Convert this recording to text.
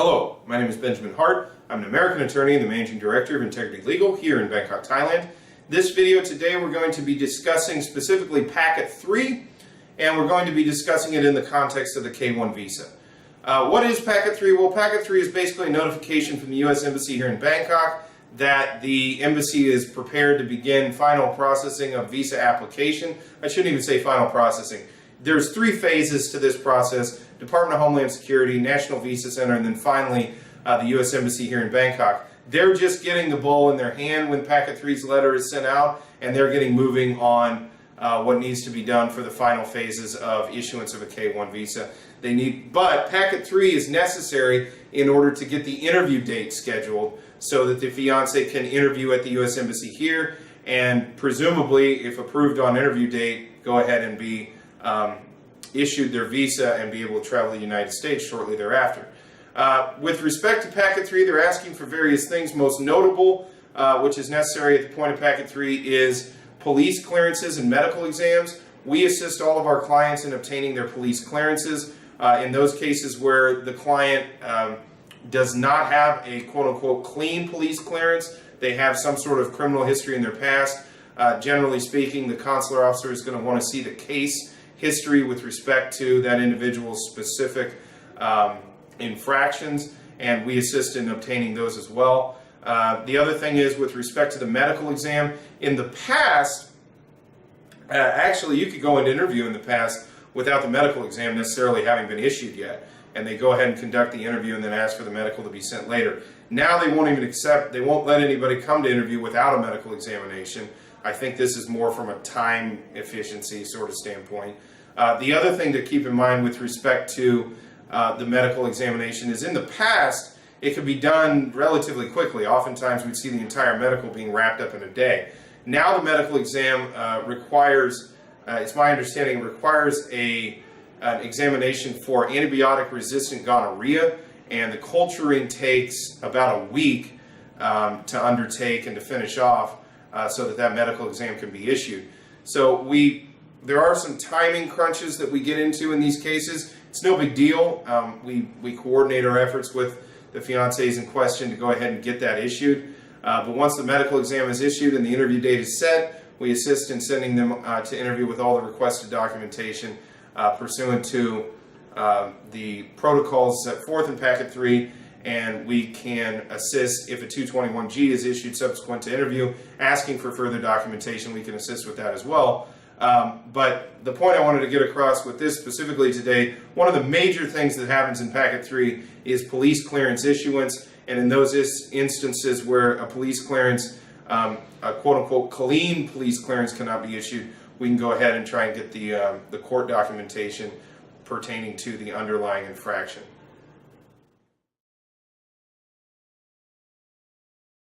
Hello, my name is Benjamin Hart. I'm an American attorney and the Managing Director of Integrity Legal here in Bangkok, Thailand. This video today we're going to be discussing specifically Packet 3, and we're going to be discussing it in the context of the K-1 visa. What is Packet 3? Well, Packet 3 is basically a notification from the U.S. Embassy here in Bangkok that the embassy is prepared to begin final processing of visa application. I shouldn't even say final processing. There's 3 phases to this process: Department of Homeland Security, National Visa Center, and then finally the U.S. Embassy here in Bangkok. They're just getting the ball in their hand when Packet 3's letter is sent out, and they're getting moving on what needs to be done for the final phases of issuance of a K-1 visa. But Packet 3 is necessary in order to get the interview date scheduled so that the fiance can interview at the U.S. Embassy here, and presumably, if approved on interview date, go ahead and be issued their visa and be able to travel to the United States shortly thereafter. With respect to Packet 3, they're asking for various things. Most notable, which is necessary at the point of Packet 3, is police clearances and medical exams. We assist all of our clients in obtaining their police clearances. In those cases where the client does not have a quote-unquote clean police clearance, they have some sort of criminal history in their past. Generally speaking, the consular officer is going to want to see the case history with respect to that individual's specific infractions, and we assist in obtaining those as well. The other thing is with respect to the medical exam. In the past, actually you could go into interview in the past without the medical exam necessarily having been issued yet, and they go ahead and conduct the interview and then ask for the medical to be sent later. Now they won't let anybody come to interview without a medical examination. I think this is more from a time efficiency sort of standpoint. The other thing to keep in mind with respect to the medical examination is in the past it could be done relatively quickly. Oftentimes we'd see the entire medical being wrapped up in a day. Now the medical exam requires, it's my understanding, requires an examination for antibiotic-resistant gonorrhea, and the culturing takes about a week to undertake and to finish off so that that medical exam can be issued. So there are some timing crunches that we get into in these cases. It's no big deal. We coordinate our efforts with the fiancés in question to go ahead and get that issued. But once the medical exam is issued and the interview date is set, we assist in sending them to interview with all the requested documentation pursuant to the protocols set forth in Packet 3, and we can assist if a 221G is issued subsequent to interview, asking for further documentation. We can assist with that as well. But the point I wanted to get across with this specifically today, one of the major things that happens in Packet 3 is police clearance issuance, and in those instances where a police clearance, a quote-unquote clean police clearance cannot be issued, we can go ahead and try and get the court documentation pertaining to the underlying infraction.